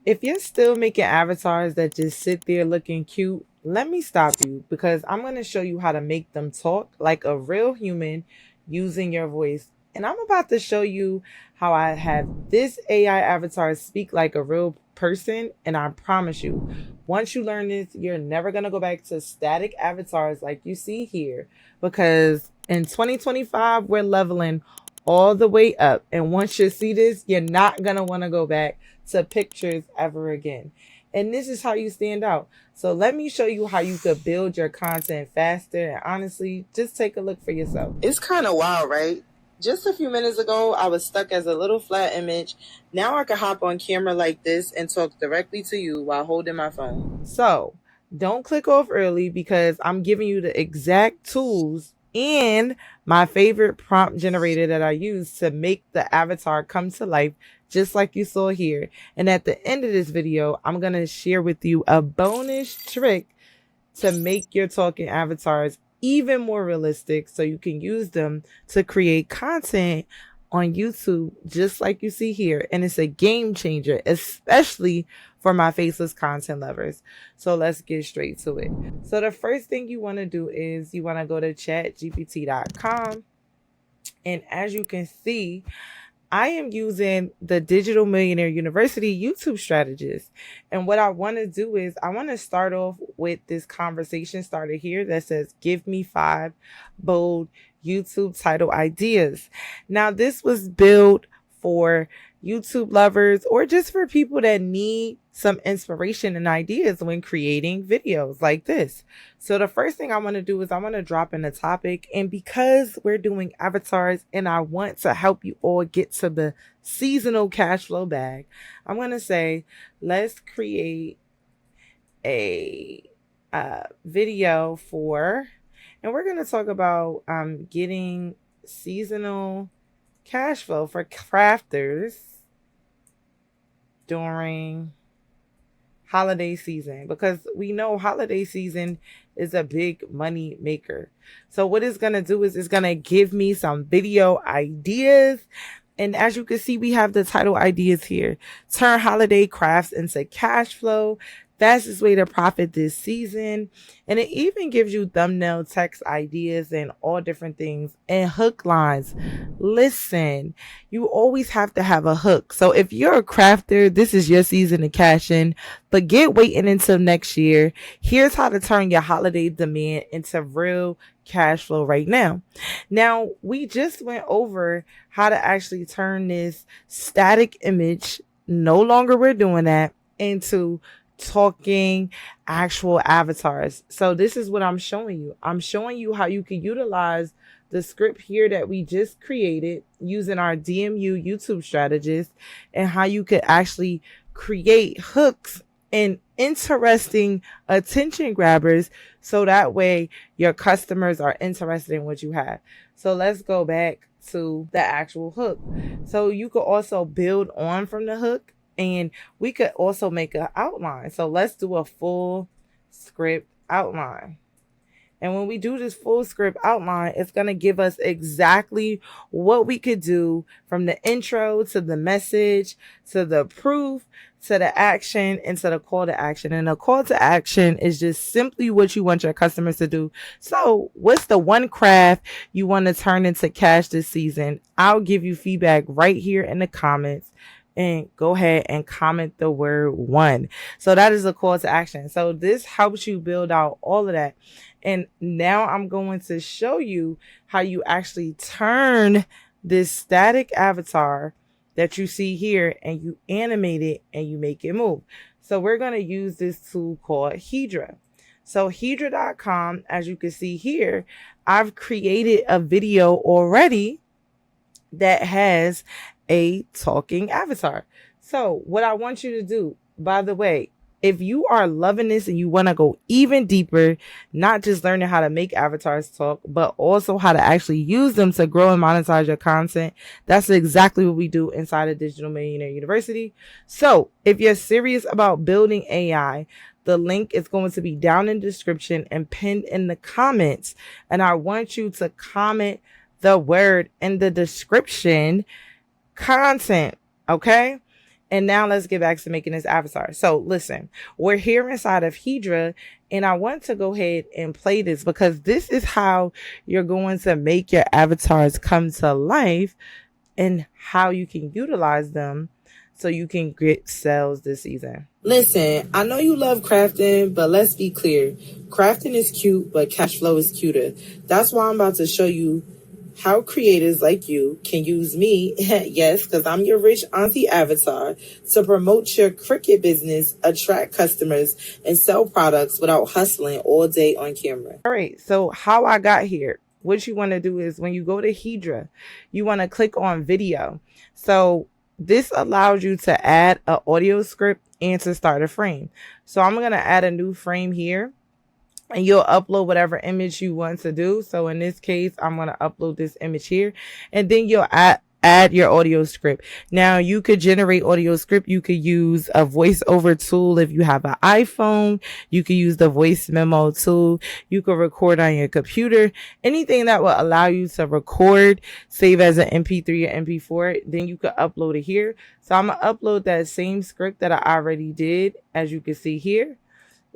If you're still making avatars that just sit there looking cute, let me stop you because I'm going to show you how to make them talk like a real human using your voice. And I'm about to show you how I have this AI avatar speak like a real person. And I promise you, once you learn this, you're never going to go back to static avatars like you see here because in 2025, we're leveling all the way up. And once you see this, you're not going to want to go back to pictures ever again. And this is how you stand out. So let me show you how you could build your content faster. And honestly, just take a look for yourself. It's kind of wild, right? Just a few minutes ago, I was stuck as a little flat image. Now I can hop on camera like this and talk directly to you while holding my phone. So don't click off early because I'm giving you the exact tools and my favorite prompt generator that I use to make the avatar come to life just like you saw here. And at the end of this video, I'm going to share with you a bonus trick to make your talking avatars even more realistic so you can use them to create content on YouTube just like you see here. And it's a game changer, especially for my faceless content lovers. So let's get straight to it. So the first thing you want to do is you want to go to chatgpt.com. And as you can see, I am using the Digital Millionaire University YouTube Strategist. And what I want to do is I want to start off with this conversation starter here that says, give me 5 bold YouTube title ideas. Now, this was built for YouTube lovers or just for people that need some inspiration and ideas when creating videos like this. So the first thing I want to do is I want to drop in a topic, and because we're doing avatars and I want to help you all get to the seasonal cash flow bag, I'm going to say, let's create a video for, and we're going to talk about getting seasonal cash flow for crafters during holiday season, because we know holiday season is a big money maker. So what it's going to do is it's going to give me some video ideas. And as you can see, we have the title ideas here. Turn holiday crafts into cash flow. Fastest way to profit this season. And it even gives you thumbnail text ideas and all different things and hook lines. Listen, you always have to have a hook. So if you're a crafter, this is your season to cash in. Forget waiting until next year. Here's how to turn your holiday demand into real cash flow right now. Now, we just went over how to actually turn this static image, no longer we're doing that, into talking actual avatars. So this is what I'm showing you. I'm showing you how you can utilize the script here that we just created using our DMU YouTube strategist, and how you could actually create hooks and interesting attention grabbers so that way your customers are interested in what you have. So let's go back to the actual hook. So you could also build on from the hook, and we could also make an outline. So let's do a full script outline. And when we do this full script outline, it's going to give us exactly what we could do from the intro to the message, to the proof, to the action, and to the call to action. And the call to action is just simply what you want your customers to do. So what's the one craft you want to turn into cash this season? I'll give you feedback right here in the comments. And go ahead and comment the word 1. So that is a call to action. So this helps you build out all of that. And now I'm going to show you how you actually turn this static avatar that you see here and you animate it and you make it move. So we're going to use this tool called Hedra. So Hedra.com, as you can see here, I've created a video already that has a talking avatar. So what I want you to do, by the way, if you are loving this and you want to go even deeper, not just learning how to make avatars talk, but also how to actually use them to grow and monetize your content, that's exactly what we do inside of Digital Millionaire University. So if you're serious about building AI, the link is going to be down in the description and pinned in the comments. And I want you to comment the word in the description content. Okay. And now let's get back to making this avatar. So listen, we're here inside of Hedra, and I want to go ahead and play this because this is how you're going to make your avatars come to life and how you can utilize them so you can get sales this season. Listen, I know you love crafting, but let's be clear. Crafting is cute, but cash flow is cuter. That's why I'm about to show you how creators like you can use me, yes, because I'm your rich auntie avatar, to promote your Cricut business, attract customers, and sell products without hustling all day on camera. All right, so how I got here. What you want to do is when you go to Hedra, you want to click on video. So this allows you to add an audio script and to start a frame. So I'm going to add a new frame here. And you'll upload whatever image you want to do. So in this case, I'm going to upload this image here. And then you'll add your audio script. Now, you could generate audio script. You could use a voiceover tool if you have an iPhone. You could use the voice memo tool. You could record on your computer. Anything that will allow you to record, save as an MP3 or MP4, then you could upload it here. So I'm going to upload that same script that I already did, as you can see here.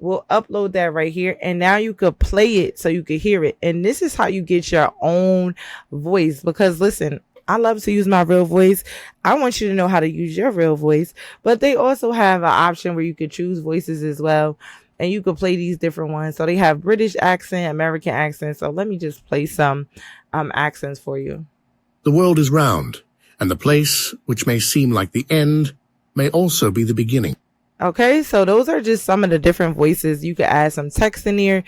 We'll upload that right here. And now you could play it so you could hear it. And this is how you get your own voice. Because listen, I love to use my real voice. I want you to know how to use your real voice. But they also have an option where you could choose voices as well. And you could play these different ones. So they have British accent, American accent. So let me just play some accents for you. The world is round, and the place, which may seem like the end, may also be the beginning. Okay, so those are just some of the different voices. You could add some text in there,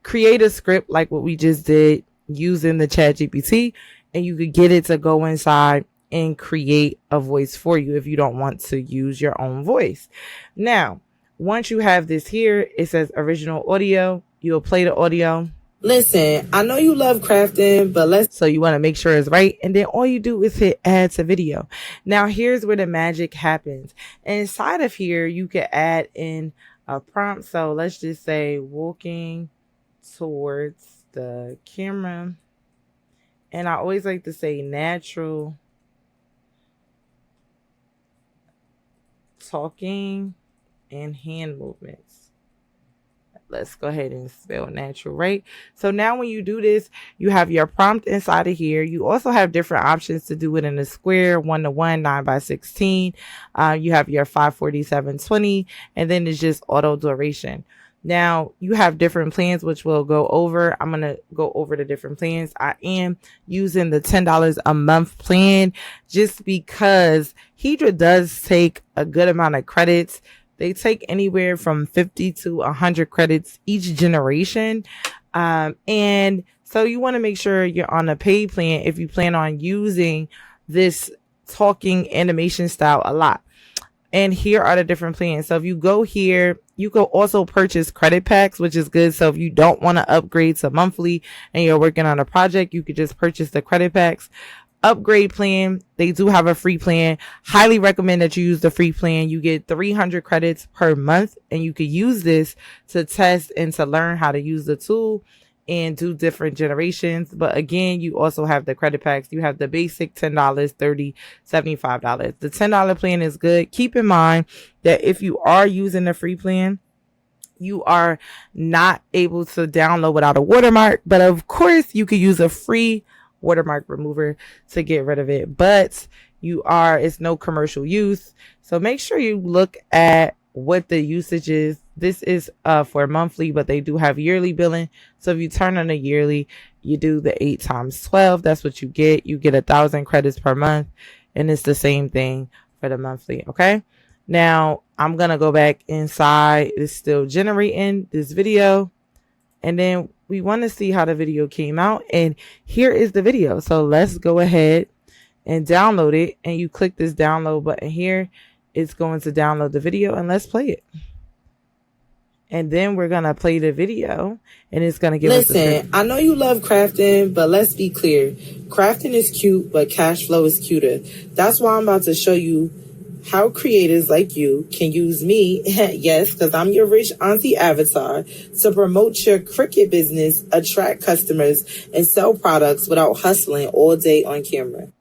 create a script like what we just did using the ChatGPT, and you could get it to go inside and create a voice for you if you don't want to use your own voice. Now, once you have this here, it says original audio. You'll play the audio. Listen, I know you love crafting, but so you want to make sure it's right. And then all you do is hit add to video. Now here's where the magic happens. Inside of here, you can add in a prompt. So let's just say walking towards the camera. And I always like to say natural talking and hand movements. Let's go ahead and spell natural, right? So now when you do this, you have your prompt inside of here. You also have different options to do it in a square, 1:1, 9:16. You have your 54720, and then it's just auto duration. Now you have different plans, which we'll go over. I'm going to go over the different plans. I am using the $10 a month plan just because Hedra does take a good amount of credits. They take anywhere from 50 to 100 credits each generation. And so you want to make sure you're on a paid plan if you plan on using this talking animation style a lot. And here are the different plans. So if you go here, you can also purchase credit packs, which is good. So if you don't want to upgrade to monthly and you're working on a project, you could just purchase the credit packs. Upgrade plan, they do have a free plan. Highly recommend that you use the free plan. You get 300 credits per month, and you could use this to test and to learn how to use the tool and do different generations. But again, you also have the credit packs. You have the basic $10, $30, $75. The $10 plan is good. Keep in mind that if you are using the free plan, you are not able to download without a watermark. But of course, you could use a free watermark remover to get rid of it, but it's no commercial use. So make sure you look at what the usage is. This is for monthly, but they do have yearly billing. So if you turn on a yearly, you do the 8 times 12. That's what you get. You get 1,000 credits per month, and it's the same thing for the monthly. Okay. Now I'm going to go back inside. It's still generating this video. And then we want to see how the video came out. And here is the video. So let's go ahead and download it. And you click this download button here. It's going to download the video, and let's play it. And then we're going to play the video, and it's going to give us the script. Listen, I know you love crafting, but let's be clear. Crafting is cute, but cash flow is cuter. That's why I'm about to show you how creators like you can use me, yes, because I'm your rich auntie avatar, to promote your Cricut business, attract customers, and sell products without hustling all day on camera.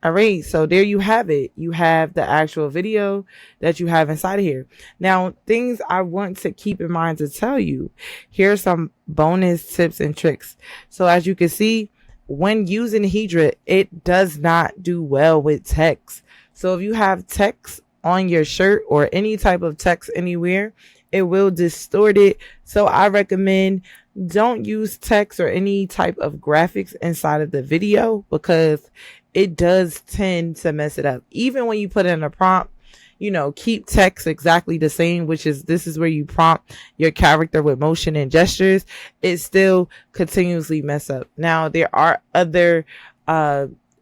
All right, so there you have it. You have the actual video that you have inside of here. Now, things I want to keep in mind to tell you. Here's some bonus tips and tricks. So as you can see, when using Hedra, it does not do well with text. So if you have text on your shirt or any type of text anywhere, it will distort it. So I recommend don't use text or any type of graphics inside of the video, because it does tend to mess it up. Even when you put in a prompt, keep text exactly the same, this is where you prompt your character with motion and gestures. It still continuously mess up. Now, there are other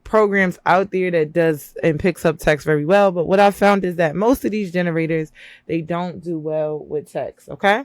programs out there that does and picks up text very well, but what I found is that most of these generators, they don't do well with text. Okay.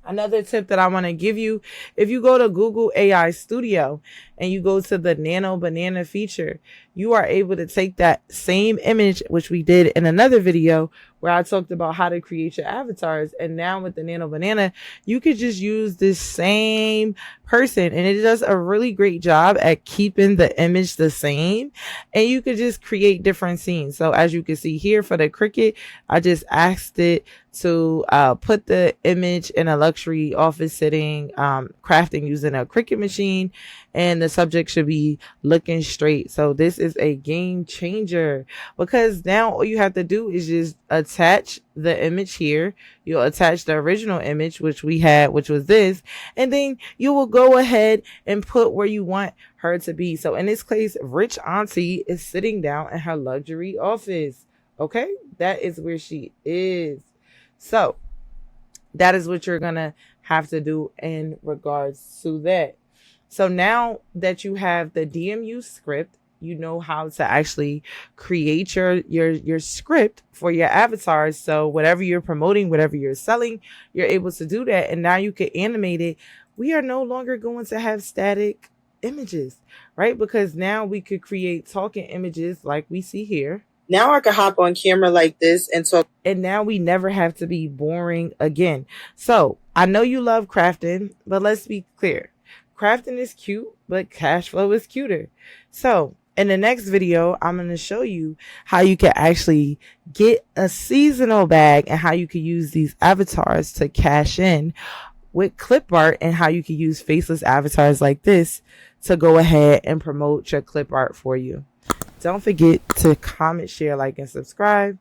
Another tip that I want to give you, if you go to Google AI Studio and you go to the Nano Banana feature, you are able to take that same image, which we did in another video where I talked about how to create your avatars. And now with the Nano Banana, you could just use this same person, and it does a really great job at keeping the image the same. And you could just create different scenes. So as you can see here for the cricket, I just asked it to put the image in a luxury office setting, crafting using a cricket machine, and the subject should be looking straight. So this is a game changer, because now all you have to do is just attach the image here. You'll attach the original image, which we had, which was this, and then you will go ahead and put where you want her to be. So in this case, Rich Auntie is sitting down in her luxury office. Okay, that is where she is. So that is what you're going to have to do in regards to that. So now that you have the DMU script, you know how to actually create your script for your avatars. So whatever you're promoting, whatever you're selling, you're able to do that. And now you can animate it. We are no longer going to have static images, right? Because now we could create talking images like we see here. Now I can hop on camera like this and talk. And now we never have to be boring again. So I know you love crafting, but let's be clear. Crafting is cute, but cash flow is cuter. So in the next video, I'm going to show you how you can actually get a seasonal bag and how you can use these avatars to cash in with clip art, and how you can use faceless avatars like this to go ahead and promote your clip art for you. Don't forget to comment, share, like, and subscribe.